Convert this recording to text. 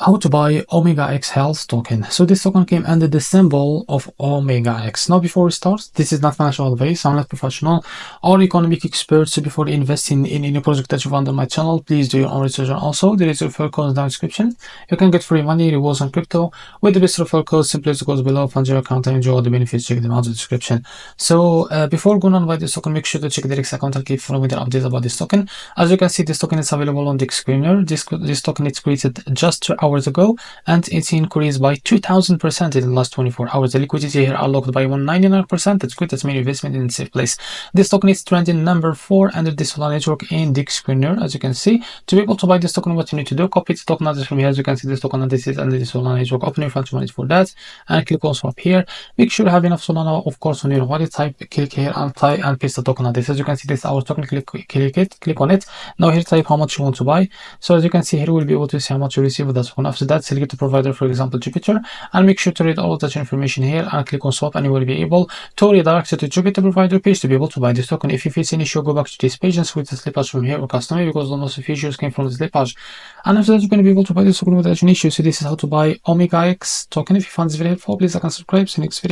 How to buy Ome gaX health token. So this token came under the symbol of Ome gaX. Now before we start, this is not financial advice. I'm not professional or economic expert. So before investing in any project that you find on my channel, please do your own research. And also there is a referral code in the description. You can get free money, rewards on crypto with the best referral code. Simply use the codes below, fund your account and enjoy all the benefits. Check them out in the description. So before going on by this token, make sure to check the REFERRAL account and keep following the updates about this token. As you can see, this token is available on the screener. This token is created just 2 hours ago, and it's increased by 2000% in the last 24 hours. The liquidity here unlocked by 199%. That's good. That's many investment in a safe place. This token is trending number 4 under the Solana network in the screener. As you can see, to be able to buy this token, what you need to do, copy the token address from here. As you can see, this token address is under the Solana network. Open your fund wallet for that and click on swap here. Make sure you have enough Solana, of course, on your wallet type. Click here and type and paste the token address. As you can see, this is our token. Click on it. Now here type how much you want to buy. So as you can see here, we'll be able to see how much you receive with that token. After that, select the provider, for example Jupiter, and make sure to read all of that information here and click on swap, and you will be able to redirect to Jupiter provider page to be able to buy this token. If you face any issue, go back to this page and switch the slippage from here or customer, because most of the features came from the slippage. And after that, you're going to be able to buy this token without any issue. So this is how to buy Ome gaX token. If you found this very helpful, please like and subscribe. See you next video.